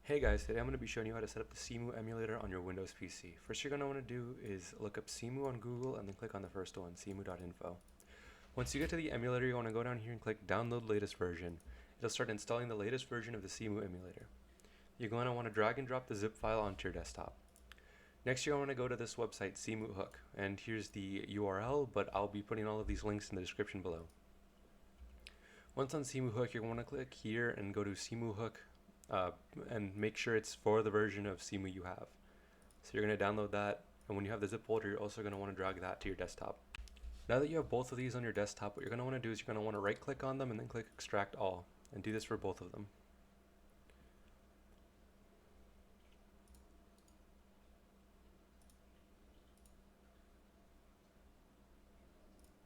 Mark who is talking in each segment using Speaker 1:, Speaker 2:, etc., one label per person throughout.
Speaker 1: Hey guys, today I'm going to be showing you how to set up the Cemu emulator on your Windows PC. First you're going to want to do is look up Cemu on Google and then click on the first one, cemu.info. Once you get to the emulator, you want to go down here and click download latest version. It'll start installing the latest version of the Cemu emulator. You're going to want to drag and drop the zip file onto your desktop. Next you're going to go to this website, Cemu Hook, and here's the URL, but I'll be putting all of these links in the description below. Once on Cemu Hook, you're going to click here and go to Cemu Hook and make sure it's for the version of Cemu you have. So you're going to download that, and when you have the zip folder, you're also going to want to drag that to your desktop. Now that you have both of these on your desktop, what you're going to want to do is you're going to want to right click on them and then click extract all, and do this for both of them.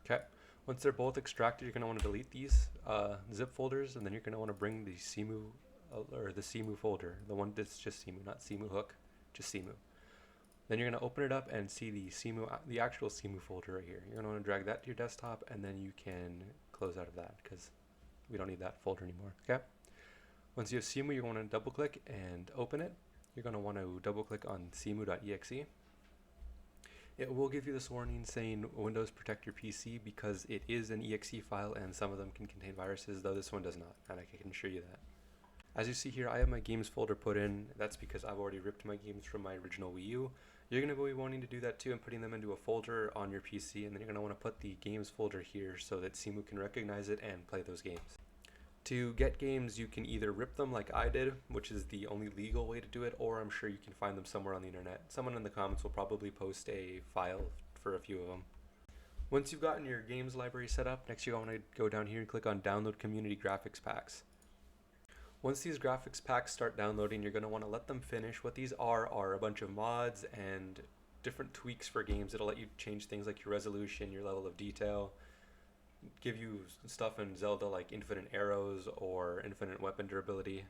Speaker 1: Okay, once they're both extracted, you're going to want to delete these zip folders, and then you're going to want to bring the Cemu or the Cemu folder, the one that's just Cemu, not Cemu Hook, just Cemu. Then you're going to open it up and see the actual Cemu folder right here. You're going to want to drag that to your desktop, and then you can close out of that because we don't need that folder anymore. Okay. Once you have Cemu, you're going to double click and open it. You're going to want to double click on cemu.exe. It will give you this warning saying Windows protect your PC because it is an exe file and some of them can contain viruses, though this one does not, and I can assure you that. As you see here, I have my games folder put in. That's because I've already ripped my games from my original Wii U. You're going to be wanting to do that too and putting them into a folder on your PC, and then you're going to want to put the games folder here so that Cemu can recognize it and play those games. To get games, you can either rip them like I did, which is the only legal way to do it, or I'm sure you can find them somewhere on the internet. Someone in the comments will probably post a file for a few of them. Once you've gotten your games library set up, next you want to go down here and click on download community graphics packs. Once these graphics packs start downloading, you're going to want to let them finish. What these are a bunch of mods and different tweaks for games. It'll let you change things like your resolution, your level of detail, give you stuff in Zelda like infinite arrows or infinite weapon durability.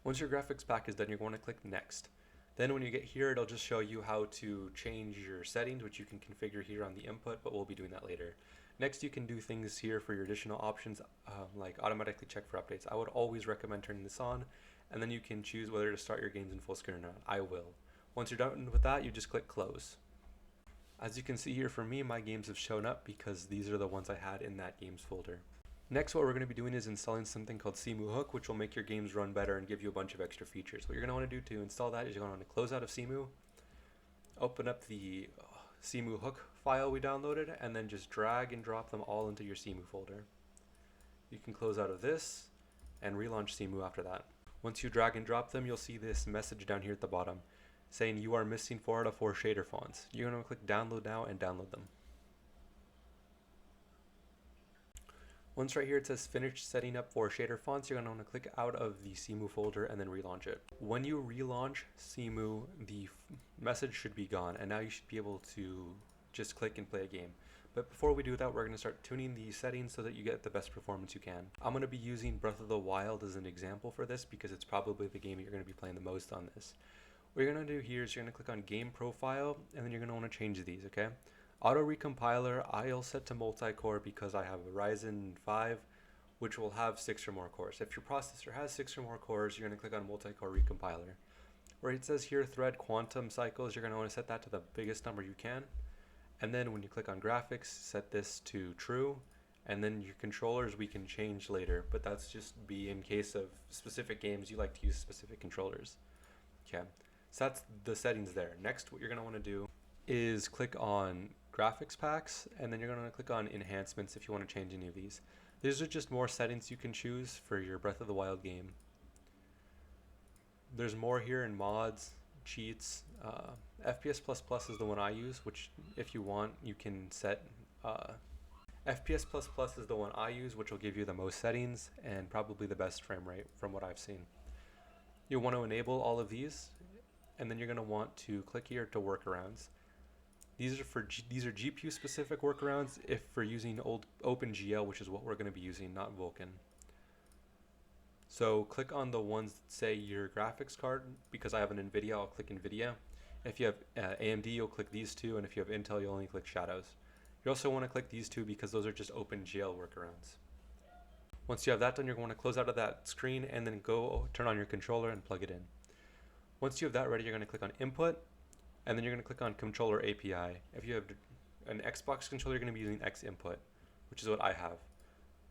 Speaker 1: Once your graphics pack is done, you're going to click next. Then when you get here, it'll just show you how to change your settings, which you can configure here on the input, but we'll be doing that later. Next, you can do things here for your additional options, like automatically check for updates. I would always recommend turning this on, and then you can choose whether to start your games in full screen or not. I will. Once you're done with that, you just click close. As you can see here, for me, my games have shown up because these are the ones I had in that games folder. Next, what we're going to be doing is installing something called Cemu Hook, which will make your games run better and give you a bunch of extra features. What you're going to want to do to install that is you're going to want to close out of Cemu, open up the Cemu Hook file we downloaded, and then just drag and drop them all into your Cemu folder. You can close out of this and relaunch Cemu after that. Once you drag and drop them, you'll see this message down here at the bottom saying you are missing 4 out of 4 shader fonts. You're going to click download now and download them. Once right here it says finish setting up for shader fonts, you're going to want to click out of the Cemu folder and then relaunch it. When you relaunch Cemu, the message should be gone, and now you should be able to just click and play a game. But before we do that, we're going to start tuning the settings so that you get the best performance you can. I'm going to be using Breath of the Wild as an example for this because it's probably the game you're going to be playing the most on this. What you're going to do here is you're going to click on game profile, and then you're going to want to change these, okay? Auto recompiler, I'll set to multi-core because I have a Ryzen 5, which will have 6 or more cores. If your processor has 6 or more cores, you're going to click on multi-core recompiler. Where it says here thread quantum cycles, you're going to want to set that to the biggest number you can. And then when you click on graphics, set this to true. And then your controllers we can change later, but that's just be in case of specific games you like to use specific controllers. Okay, so that's the settings there. Next, what you're going to want to do is click on graphics packs, and then you're going to click on enhancements if you want to change any of these. These are just more settings you can choose for your Breath of the Wild game. There's more here in mods, cheats. FPS++ is the one I use, which if you want you can set FPS++ is the one I use, which will give you the most settings and probably the best frame rate from what I've seen. You'll want to enable all of these, and then you're going to want to click here to workarounds. These are GPU specific workarounds if for using old OpenGL, which is what we're going to be using, not Vulkan. So click on the ones that say your graphics card. Because I have an NVIDIA, I'll click NVIDIA. If you have AMD, you'll click these two, and if you have Intel, you'll only click shadows. You also want to click these two because those are just OpenGL workarounds. Once you have that done, you're going to close out of that screen and then go turn on your controller and plug it in. Once you have that ready, you're going to click on Input, and then you're going to click on Controller API. If you have an Xbox controller, you're going to be using X Input, which is what I have.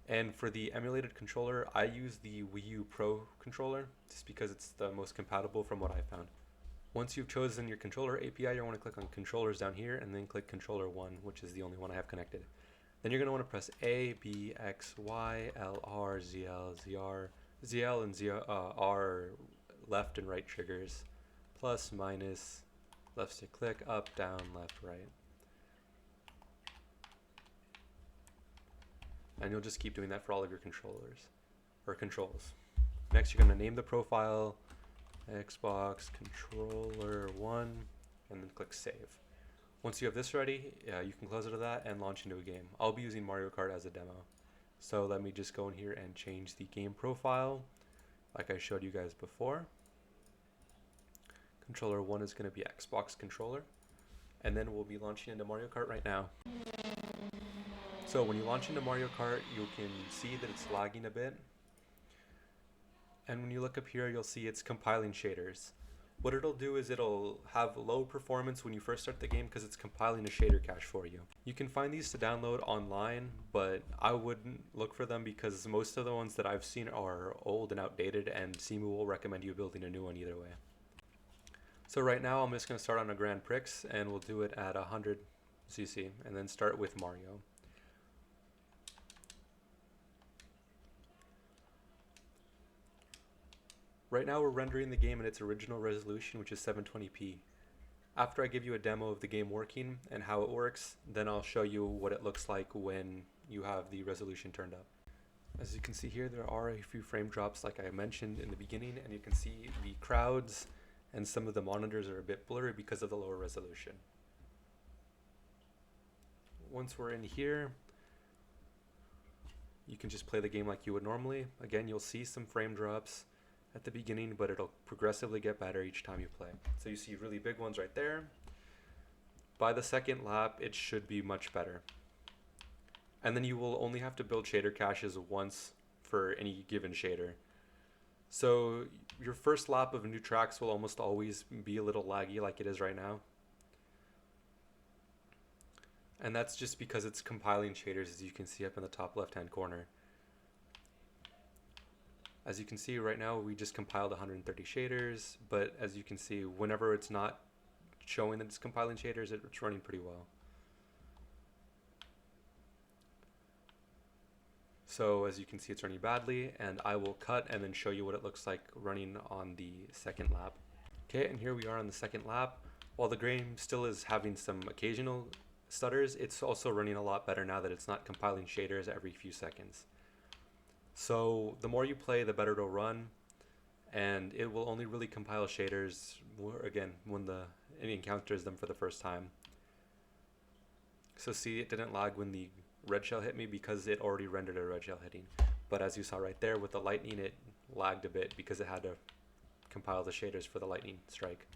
Speaker 1: And for the emulated controller, I use the Wii U Pro controller just because it's the most compatible from what I found. Once you've chosen your controller API, you're going to click on Controllers down here and then click Controller 1, which is the only one I have connected. Then you're going to want to press A, B, X, Y, L, R, ZL, ZR, ZL and ZR left and right triggers, plus, minus, left stick click, up, down, left, right. And you'll just keep doing that for all of your controllers, or controls. Next, you're going to name the profile Xbox Controller 1, and then click Save. Once you have this ready, you can close out of that and launch into a game. I'll be using Mario Kart as a demo. So let me just go in here and change the game profile like I showed you guys before. Controller 1 is going to be Xbox controller, and then we'll be launching into Mario Kart right now. So when you launch into Mario Kart, you can see that it's lagging a bit. And when you look up here, you'll see it's compiling shaders. What it'll do is it'll have low performance when you first start the game because it's compiling a shader cache for you. You can find these to download online, but I wouldn't look for them because most of the ones that I've seen are old and outdated, and Cemu will recommend you building a new one either way. So right now I'm just going to start on a Grand Prix, and we'll do it at 100 cc and then start with Mario. Right now we're rendering the game in its original resolution, which is 720p. After I give you a demo of the game working and how it works, then I'll show you what it looks like when you have the resolution turned up. As you can see here, there are a few frame drops like I mentioned in the beginning, and you can see the crowds and some of the monitors are a bit blurry because of the lower resolution. Once we're in here, you can just play the game like you would normally. Again, you'll see some frame drops at the beginning, but it'll progressively get better each time you play. So you see really big ones right there. By the second lap, it should be much better. And then you will only have to build shader caches once for any given shader. So your first lap of new tracks will almost always be a little laggy like it is right now. And that's just because it's compiling shaders, as you can see up in the top left-hand corner. As you can see right now, we just compiled 130 shaders, but as you can see, whenever it's not showing that it's compiling shaders, it's running pretty well. So as you can see, it's running badly, and I will cut and then show you what it looks like running on the second lap. Okay, and here we are on the second lap. While the game still is having some occasional stutters, it's also running a lot better now that it's not compiling shaders every few seconds. So the more you play, the better it'll run, and it will only really compile shaders, again, when it encounters them for the first time. So see, it didn't lag when the red shell hit me because it already rendered a red shell hitting. But as you saw right there with the lightning, it lagged a bit because it had to compile the shaders for the lightning strike.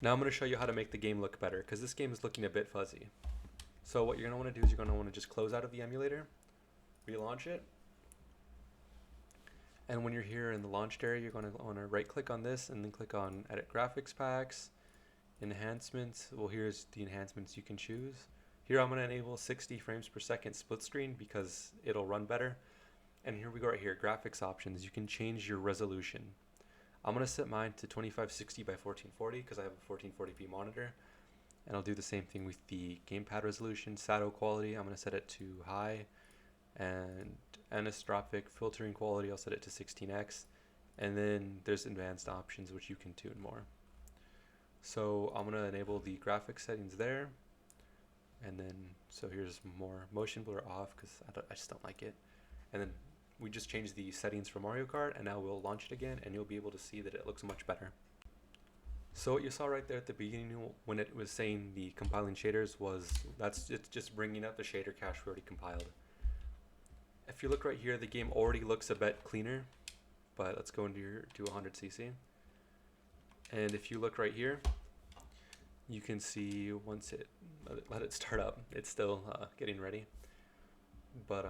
Speaker 1: Now I'm going to show you how to make the game look better because this game is looking a bit fuzzy. So what you're going to want to do is you're going to want to just close out of the emulator, relaunch it. And when you're here in the launched area, you're going to want to right click on this and then click on Edit Graphics Packs, Enhancements. Well, here's the enhancements you can choose. Here I'm going to enable 60 frames per second split screen because it'll run better. And here we go right here, Graphics Options. You can change your resolution. I'm going to set mine to 2560 by 1440 because I have a 1440p monitor. And I'll do the same thing with the gamepad resolution. Shadow quality, I'm going to set it to high. And anisotropic filtering quality, I'll set it to 16x. And then there's advanced options which you can tune more. So I'm going to enable the graphics settings there. And then, so here's more motion blur off because I just don't like it. And then we just changed the settings for Mario Kart, and now we'll launch it again, and you'll be able to see that it looks much better. So what you saw right there at the beginning when it was saying the compiling shaders it's just bringing up the shader cache we already compiled. If you look right here, the game already looks a bit cleaner, but let's go into to 100cc. And if you look right here, you can see once let it start up, it's still getting ready. But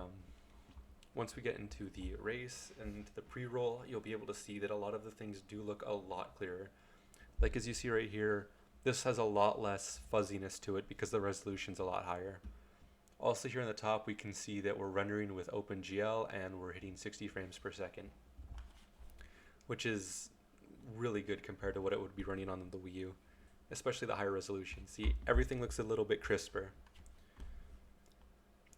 Speaker 1: once we get into the race and the pre-roll, you'll be able to see that a lot of the things do look a lot clearer. Like as you see right here, this has a lot less fuzziness to it because the resolution's a lot higher. Also here on the top, we can see that we're rendering with OpenGL and we're hitting 60 frames per second, which is really good compared to what it would be running on the Wii U, especially the higher resolution. See, everything looks a little bit crisper.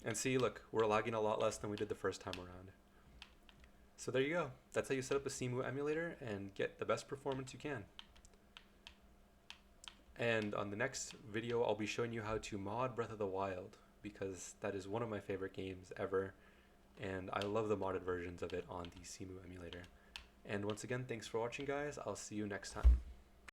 Speaker 1: And see, look, we're lagging a lot less than we did the first time around. So there you go. That's how you set up a Cemu emulator and get the best performance you can. And on the next video, I'll be showing you how to mod Breath of the Wild, because that is one of my favorite games ever, and I love the modded versions of it on the Cemu emulator. And once again, thanks for watching, guys. I'll see you next time.